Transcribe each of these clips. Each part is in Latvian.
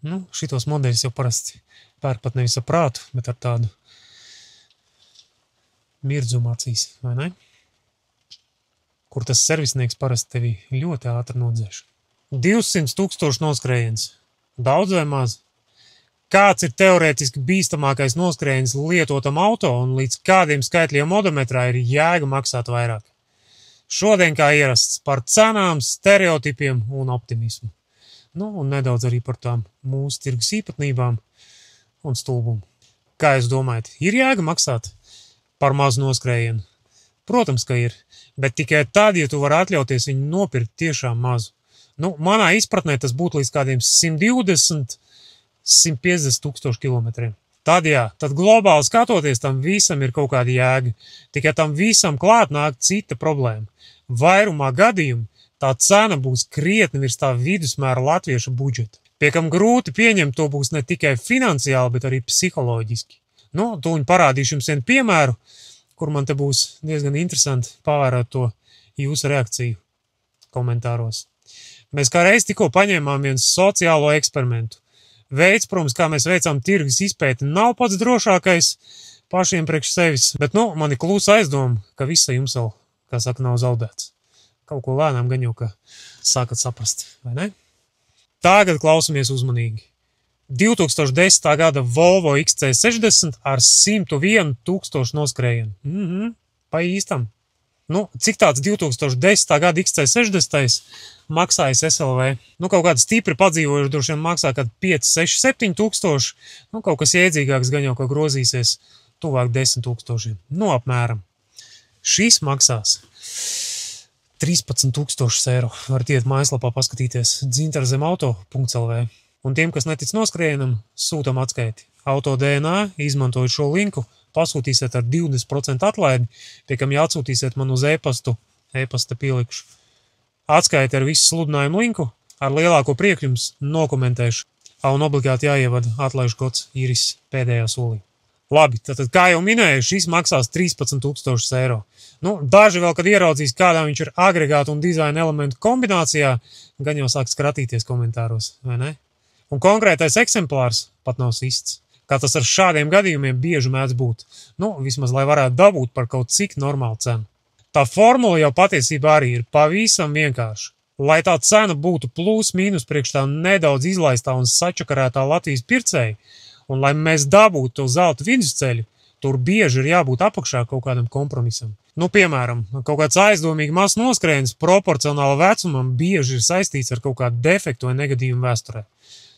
Nu, šitos modeļus jau parasti pērk pat nevis ar prātu, bet ar tādu mirdzumu acīs, vai ne? Kur tas servisnieks parasti tevi ļoti ātri nodzēš. 200 000 noskrējiens. Daudz vai maz? Kāds ir teorētiski bīstamākais noskrējiens lietotam auto un līdz kādiem skaitļiem odometrā ir jēga maksāt vairāk? Šodien kā ierasts par cenām, stereotipiem un optimismu. Nu, un nedaudz arī par tām mūsu tirgus īpatnībām un stulbumu. Kā jūs domājat, ir jēga maksāt par mazu noskrējienu? Protams, ka ir, bet tikai tad, ja tu vari atļauties viņu nopirkt tiešām mazu. Nu, manā izpratnē tas būtu līdz kādiem 120 150 000 kilometriem. Tad jā, tad globāli skatoties, tam visam ir kaut kāda jēga. Tikai tam visam klāt nāk cita problēma. Vairumā gadījumu tā cena būs krietni virs tā vidusmēra latviešu budžeta. Pie kam grūti pieņemt to būs ne tikai finansiāli, bet arī psiholoģiski. Nu, tūņi parādīšu jums vienu piemēru, kur man te būs diezgan interesanti pavērot to jūsu reakciju komentāros. Mēs kā reiz tikko paņēmām vienu sociālo eksperimentu. Veids, protams, kā mēs veicām tirgus izpēti, nav pats drošākais pašiem priekš sevis, bet, man ir klusa aizdoma, ka visa jums vēl, kā saka, nav zaudēts. Kaut ko lēnām gan jau, ka sākat saprast, vai ne? Tagad klausamies uzmanīgi. 2010. gada Volvo XC60 ar 101 000 noskrējienu. Pa īstam. Nu, cik tāds 2010. gada XC60 maksājas SLV? Nu, kaut kādi stipri padzīvojuši droši vien maksā kādu 5, 6, 7 tūkstoši. Nu, kaut kas iedzīgāks gan jau, ka grozīsies tuvāk 10 000. Nu, apmēram. Šis maksās 13 000 eiro. Varat iet mājaslapā paskatīties dzintarzemauto.lv. Un tiem, kas netic noskrējienam, sūtam atskaiti. Auto DNA, izmantojot šo linku, pasūtīsiet ar 20% atlaidi, pie kam jāatsūtīsiet man uz e-pasta pielikšu. Atskaiti ar visu sludinājumu linku, ar lielāko prieku jums nokomentēšu. Un obligāti jāievada atlaižu kods Iris pēdējā solī. Labi, tātad, kā jau minēju, šis maksās 13 000 eiro. Nu, daži vēl, kad ieraudzīs, kādā viņš ir agregātu un dizaina elementu kombinācijā, gan jau sāk skratīties komentāros, vai ne? Un konkrētais eksemplārs pat nav sists. Kā tas ar šādiem gadījumiem bieži mēdz būt. Nu, vismaz, lai varētu dabūt par kaut cik normālu cenu. Tā formula jau patiesībā arī ir pavisam vienkārša. Lai tā cena būtu plus mīnus priekš tā nedaudz izlaistā un sačakarētā Latvijas pircēji, un lai mēs dabūtu to zelta vidusceļu, tur bieži ir jābūt apakšā kaut kādam kompromisam. Nu, piemēram, kaut kāds aizdomīgi mazs noskrējiens proporcionāli vecumam bieži ir saistīts ar kaut kādu defektu vai negadījumu vēsturē.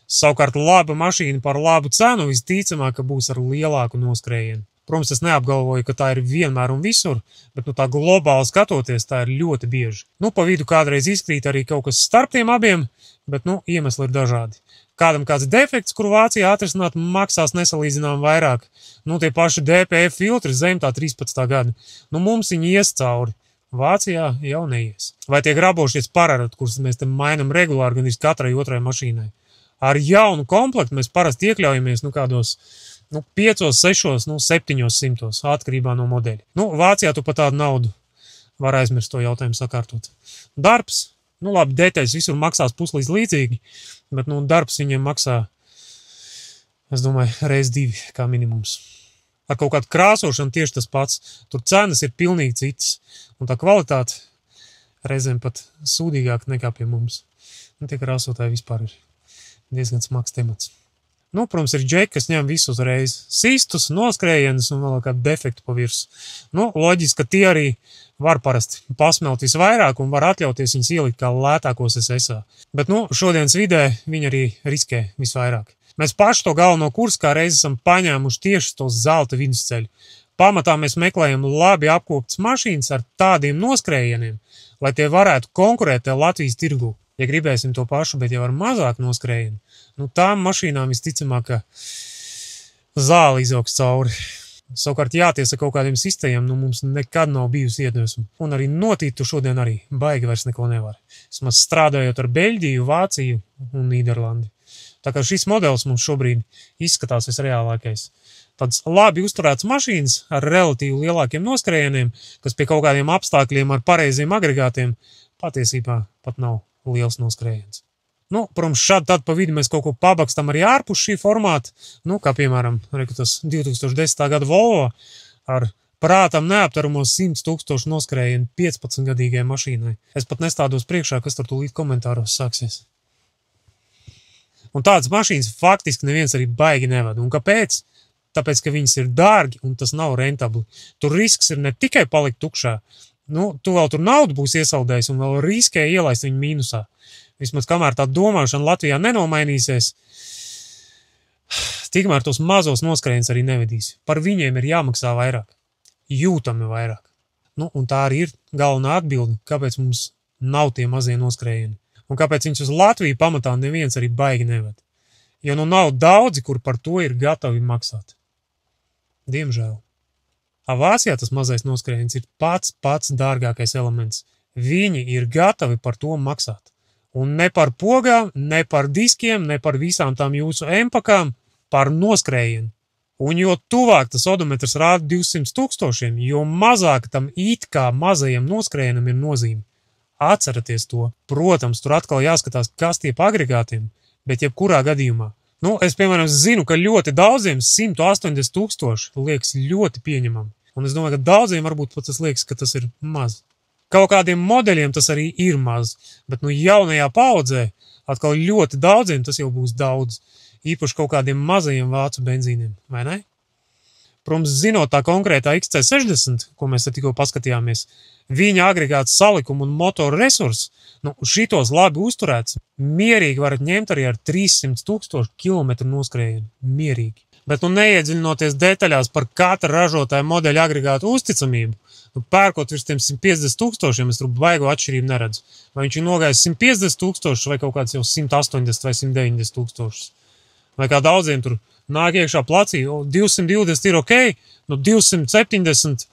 Savukārt laba mašīna par labu cenu visticamāk, ka būs ar lielāku noskrējienu. Protams, es neapgalvoju, ka tā ir vienmēr un visur, bet tā globāli skatoties, tā ir ļoti bieži. Nu, pa vidu kādreiz izkrīt arī kaut kas starp tiem abiem, bet, iemesli ir dažādi. Kādam kāds defekts, kuru Vācijā atrisināt, maksās nesalīdzinām vairāk. Tie paši DPF filtri zem tā 13. gada. Mums viņi ies cauri. Vācijā jau neies. Vai tie grabošies pararati, kurus mēs te mainam regulāri gan katrai otrai mašīnai. Ar jaunu komplektu mēs parasti iekļaujamies kādos 5, 6, 700 atkarībā no modeļa. Vācijā tu pat tādu naudu var aizmirst to jautājumu sakārtot. Darbs, labi, detaļas visur maksās puslīdz līdzīgi, bet darbs viņiem maksā, es domāju, reiz 2 kā minimums. Ar kaut kādu krāsošanu tieši tas pats. Tur cenas ir pilnīgi citas, un tā kvalitāte reizēm pat sūdīgāk nekā pie mums. Tie krāsotāji vispār ir diezgan smags temats. Protams, ir džeki, kas ņem visu uzreiz. Sistus, noskrējienus un vēl kādu defektu pa virsu. Loģiski, ka tie arī var parasti pasmelt visvairāk un var atļauties viņus ielikt kā lētākos SSA. Bet, šodienas vidē viņi arī riskē visvairāk. Mēs paši to galveno kursu kā reiz esam paņēmuši tieši tos zelta vidusceļu. Pamatā mēs meklējam labi apkoptas mašīnas ar tādiem noskrējieniem, lai tie varētu konkurēt Latvijas tirgū. Ja gribēsim to pašu, bet jau ar mazāk noskrējienu, tām mašīnām visticamāk, ka zāle izaugs cauri. Savukārt jātiesa kaut kādiem sistējiem, mums nekad nav bijusi iedvesma. Un arī notīt tu šodien arī baigi vairs neko nevar. Vismaz strādājot ar Beļģiju, Vāciju un Nīderlandi. Tā kā šis modelis mums šobrīd izskatās visreālākais. Tāds labi uzturēts mašīnas ar relatīvi lielākiem noskrējieniem, kas pie kaut kādiem apstākļiem ar pareiziem agregātiem patiesībā pat nav liels noskrējiens. Nu, protams, šādi tad pa vidu mēs kaut ko pabakstam arī ārpus šī formāta, nu, kā piemēram, tas 2010. gada Volvo ar prātam neaptveramo 100 000 noskrējienu 15-gadīgai mašīnai. Es pat nestādos priekšā, kas tur tūlīt komentāros sāksies. Un tādas mašīnas faktiski neviens arī baigi nevada. Un kāpēc? Tāpēc, ka viņas ir dārgi un tas nav rentabli. Tur risks ir ne tikai palikt tukšā, nu, tu vēl tur naudu būs iesaldējis un vēl riskē ielaist viņu mīnusā. Vismaz kamēr tā domāšana Latvijā nenomainīsies, tikmēr tos mazos noskrējienus arī nevedīs. Par viņiem ir jāmaksā vairāk, jūtami vairāk. Nu, un tā arī ir galvenā atbilde, kāpēc mums nav tie mazie noskrējieni. Un kāpēc viņus uz Latviju pamatā neviens arī baigi neved. Jo nu nav daudzi, kur par to ir gatavi maksāt. Diemžēl. Vācijā tas mazais noskrējiens ir pats dārgākais elements. Viņi ir gatavi par to maksāt. Un ne par pogām, ne par diskiem, ne par visām tām jūsu empakām, par noskrējienu. Un jo tuvāk tas odometrs rāda 200 000, jo mazāk tam it kā mazajam noskrējienam ir nozīme. Atceraties to. Protams, tur atkal jāskatās, kas tie pa agregātiem, bet jebkurā gadījumā. Nu, es, piemēram, zinu, ka ļoti daudziem 180 000 liekas ļoti pieņemami. Un es domāju, ka daudziem varbūt pat tas liekas, ka tas ir maz. Kaut kādiem modeļiem tas arī ir maz, bet nu jaunajā paudzē atkal ļoti daudziem tas jau būs daudz. Īpaši kaut kādiem mazajiem vācu benzīniem, vai ne? Protams, zinot tā konkrētā XC60, ko mēs te tikko paskatījāmies, viņa agregāts salikumu un motoru resursu, nu, šitos labi uzturēts, mierīgi varat ņemt arī ar 300 000 kilometru noskrējienu. Mierīgi. Bet nu neiedziļinoties detaļās par katra ražotāja modeļa agregātu uzticamību, nu, pērkot virs tiem 150 000, es tur baigo atšķirību neredzu. Vai viņš ir nogājis 150 000 vai kaut kāds jau 180 vai 190 000. Vai kā daudziem tur nāk iekšā placī, 220 ir ok, nu 270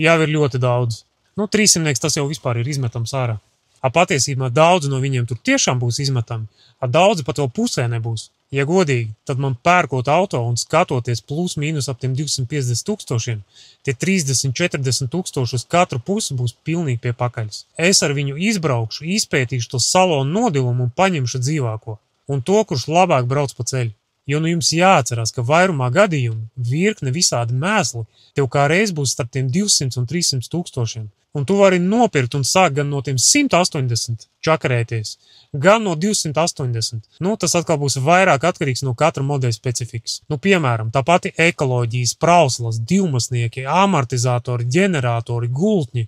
jau ir ļoti daudz. Nu, 300 tas jau vispār ir izmetams ārā. Patiesībā daudzi no viņiem tur tiešām būs izmetami, daudzi pat vēl pusē nebūs. Ja godīgi, tad man pērkot auto un skatoties plus mīnus ap tiem 250 000, tie 30-40 000 uz katru pusi būs pilnīgi pie pakaļas. Es ar viņu izbraukšu, izpētīšu to salonu nodilumu un paņemšu dzīvāko. Un to, kurš labāk brauc pa ceļu. Jo nu jums jāatcerās, ka vairumā gadījumu virkne visādi mēsli tev kā reiz būs starp tiem 200 un 300 000. Un tu vari nopirkt un sākt gan no tiem 180 čakarēties, gan no 280. Nu, tas atkal būs vairāk atkarīgs no katra modeļa specifikas. Nu, piemēram, tā pati ekoloģijas, prauslas, divmasnieki, amortizatori, ģeneratori, gultņi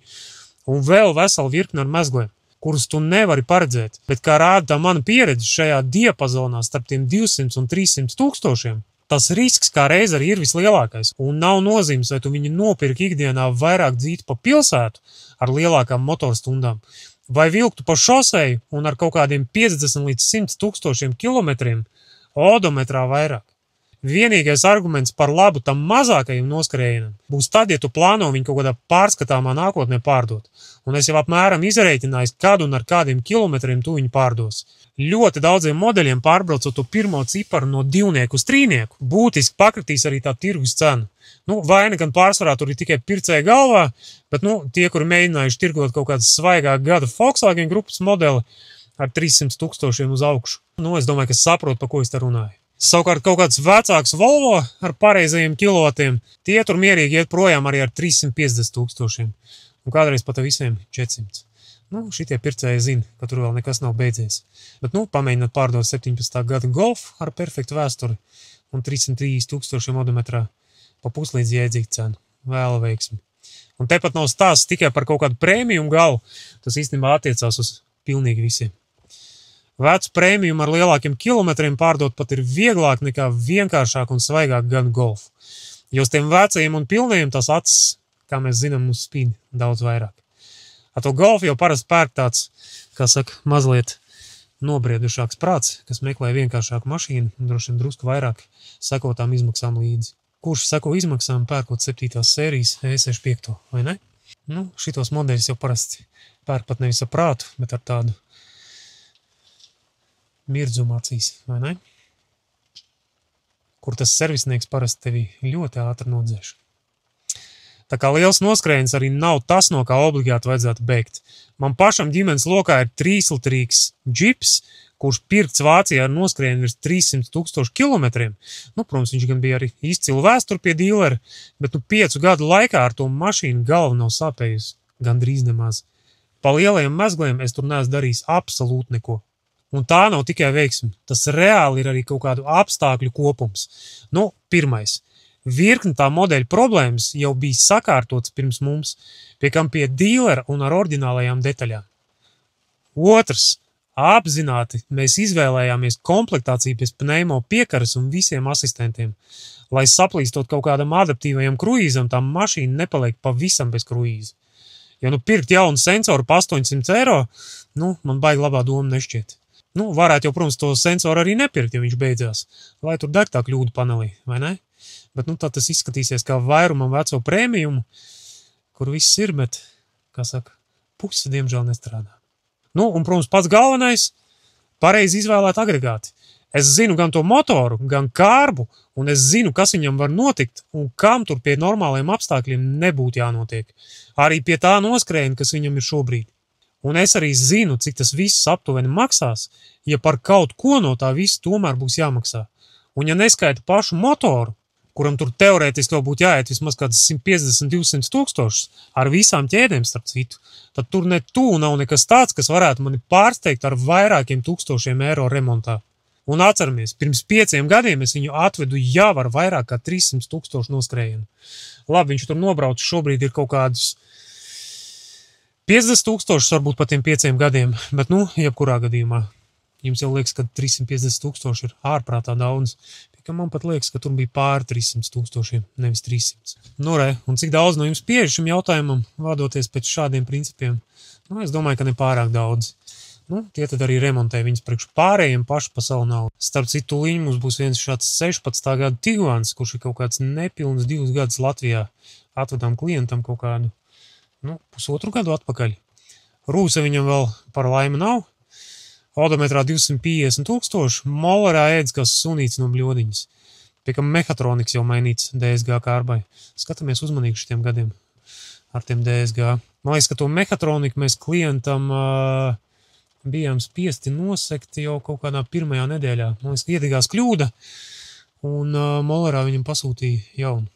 un vēl vesela virkne ar mezgliem, kurus tu nevari paredzēt, bet kā rāda tā mana pieredze šajā diapazonā starp tiem 200 un 300 000, tas risks kā reiz arī ir vislielākais, un nav nozīmes, vai tu viņu nopirki ikdienā vairāk dzītu pa pilsētu ar lielākām motorstundām, vai vilktu pa šoseju un ar kaut kādiem 50 līdz 100 000 kilometriem odometrā vairāk. Vienīgais arguments par labu tam mazākajam noskrējienam būs tad, ja tu plāno viņu kaut kādā pārskatāmā nākotnē pārdot. Un es jau apmēram izreikinājis, kad un ar kādiem kilometriem tu viņu pārdos. Ļoti daudziem modeļiem pārbraucot to pirmo ciparu no 2 uz 3, būtiski pakritīs arī tā tirgus cena. Nu, vaina gan pārsvarā tur ir tikai pircēja galvā, bet nu, tie, kuri mēģinājuši tirgot kaut kādu svaigāku gada Volkswagen grupas modeli ar 300 000 uz augšu. Nu, es domāju, ka saprotu, pa ko es te runāju. Savukārt kaut kāds vecāks Volvo ar pareizajiem kilovatiem, tie tur mierīgi iet projām arī ar 350 000. Un kādreiz pat visiem 400. Nu, šitie pircēji zina, ka tur vēl nekas nav beidzies. Bet, nu, pamēģināt pārdot 17. gada Golf ar perfektu vēsturi un 330 000 odometrā pa puslīdz jēdzīgu cenu. Vēla veiksmi. Un tepat nav stāsts tikai par kaut kādu prēmiju un galu. Tas īstenībā attiecās uz pilnīgi visiem. Vecu prēmiju ar lielākiem kilometriem pārdot pat ir vieglāk nekā vienkāršāk un svaigāk gan Golf. Jo uz tiem vecajiem un pilnajiem tas acis, kā mēs zinām, mums spīd daudz vairāk. Ar to Golf jau parasti pērk tāds, kā saka, mazliet nobriedušāks prāts, kas meklē vienkāršāku mašīnu un droši vien drusku vairāk sekotām izmaksām līdzi. Kurš seko izmaksām pērkot 7. sērijas E65, vai ne? Nu, šitos modeļus jau parasti pērk pat nevis ar prātu, bet ar tādu mirdzumu acīs, vai ne? Kur tas servisnieks parasti tevi ļoti ātri nodzēš. Tā kā liels noskrējiens arī nav tas, no kā obligāti vajadzētu beigt. Man pašam ģimenes lokā ir 3-litrīgs džips, kurš pirkts Vācijā ar noskrējienu virs 300,000 kilometriem. Nu, protams, viņš gan bija arī izcilu vēsturi pie dīlera, bet 5 gadu laikā ar to mašīnu galva nav sāpējusi gandrīz nemaz. Pa lielajiem mezgliem es tur neesmu darījis absolūti neko. Un tā nav tikai veiksme. Tas reāli ir arī kaut kādu apstākļu kopums. Nu, pirmais. Virkni tā modeļa problēmas jau bija sakārtotas pirms mums, pie kam pie dīlera un ar oriģinālajām detaļām. Otrs. Apzināti mēs izvēlējāmies komplektāciju pēc pneimo piekaras un visiem asistentiem. Lai saplīstot kaut kādam adaptīvajam kruīzam, tā mašīna nepaliek pavisam bez kruīza. Ja pirkt jaunu sensoru pa 800 eiro, man baigi labā doma nešķiet. Varētu jau, protams, to sensoru arī nepirkt, ja viņš beidzās, lai tur deg tā kļūdu panelī, vai ne? Bet tā tas izskatīsies kā vairumam veco prēmijumu, kur viss ir, bet, kā saka, puse diemžēl nestrādā. Un, protams, pats galvenais – pareizi izvēlēt agregāti. Es zinu gan to motoru, gan kārbu, un es zinu, kas viņam var notikt un kam tur pie normāliem apstākļiem nebūtu jānotiek. Arī pie tā noskrējiena, kas viņam ir šobrīd. Un es arī zinu, cik tas viss aptuveni maksās, ja par kaut ko no tā viss tomēr būs jāmaksā. Un ja neskaita pašu motoru, kuram tur teorētiski vēl būtu jāiet vismaz kāds 150-200 tūkstošus ar visām ķēdēm starp citu, tad tur ne tuvu nav nekas tāds, kas varētu mani pārsteigt ar vairākiem tūkstošiem eiro remontā. Un atceramies, pirms 5 gadiem es viņu atvedu jau ar vairāk kā 300,000 noskrējienu. Labi, viņš tur nobrauc šobrīd ir kaut kādus 50,000, varbūt pat tiem 5 gadiem, bet jebkurā gadījumā. Jums jau liekas, ka 350,000 ir ārprātā daudz. Ka man pat liekas, ka tur bija pār 300,000, nevis 300. Un cik daudz no jums pieeja šim jautājumam, vadoties pēc šādiem principiem? Es domāju, ka ne pārāk daudz. Tie tad arī remontē viņas priekš pārējiem paši pa savu naudu. Starp citu, tūliņ mums būs viens šāds 16. gada Tiguans, kurš ir kaut kāds nepilns 2 gadus Latvijā. Atvedām klientam kaut kādu, 1,5 gadu atpakaļ. Rūsa viņam vēl par laimi nav. Odometrā 250,000, molerā ēdz kā sunīts no bļodiņas. Pie kam mehatroniks jau mainīts DSG kārbai. Skatāmies uzmanīgi šitiem gadiem ar tiem DSG. Man liekas, ka to mehatroniku mēs klientam bijām spiesti nosekt jau kaut kādā 1. nedēļā. Man liekas, ka iedegās kļūda un molerā viņam pasūtīja jaunu.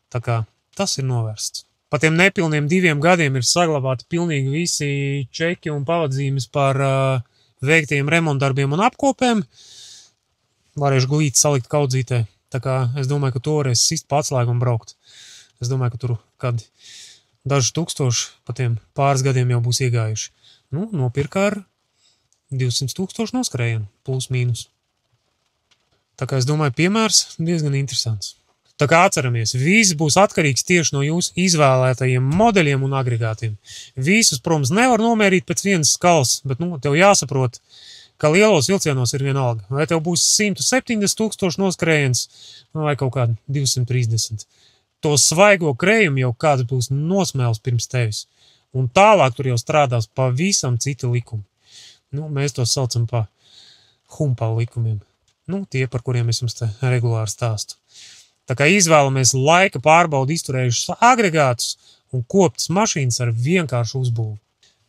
Tā kā tas ir novērsts. Pa tiem nepilniem 2 gadiem ir saglabāti pilnīgi visi čeki un pavadzīmes par veiktiem remontdarbiem un apkopēm. Varēšu glīti salikt kaudzītē. Tā kā es domāju, ka to varēs sist pa atslēgu un braukt. Es domāju, ka tur kad daži tūkstoši pa tiem pāris gadiem jau būs iegājuši. Nopirka ar 200,000 noskrējienu, plus mīnus. Tā kā es domāju, piemērs diezgan interesants. Tā kā atceramies, viss būs atkarīgs tieši no jūsu izvēlētajiem modeļiem un agregātiem. Visus, protams, nevar nomērīt pēc vienas skalas, bet tev jāsaprot, ka lielos vilcienos ir vienalga. Vai tev būs 170,000 noskrējiens vai kaut kādi 230. To svaigo krējumu jau kāds būs nosmēls pirms tevis. Un tālāk tur jau strādās pavisam citi likumi. Mēs to saucam pa humpalu likumiem. Tie, par kuriem es jums te regulāri stāstu. Tā kā izvēlamies laika pārbaudi izturējušus agregātus un koptas mašīnas ar vienkāršu uzbūvu.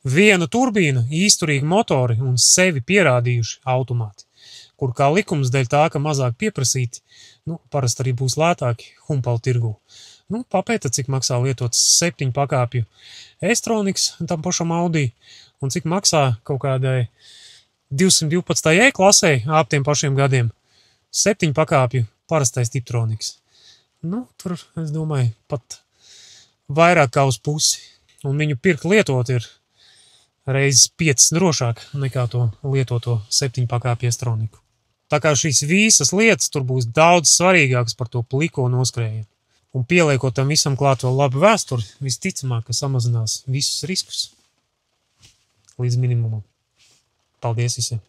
Viena turbīna, izturīgi motori un sevi pierādījuši automāti, kur kā likums dēļ tā, ka mazāk pieprasīti, parasti arī būs lētāki humpalu tirgū. Papēta, cik maksā lietots 7 pakāpju S-Tronics tam pašam Audi un cik maksā kaut kādai 212. E-klasē ap tiem pašiem gadiem 7 pakāpju parastais Tiptronics. Tur, es domāju, pat vairāk kā uz pusi. Un viņu pirkt lietot ir reizes 5 drošāk nekā to lietoto 7 pakāpju S-Troniku. Tā kā šīs visas lietas tur būs daudz svarīgākas par to pliko noskrējienu. Un pieliekot tam visam klāt vēl labu vēsturi, visticamāk, ka samazinās visus riskus līdz minimumam. Paldies visiem!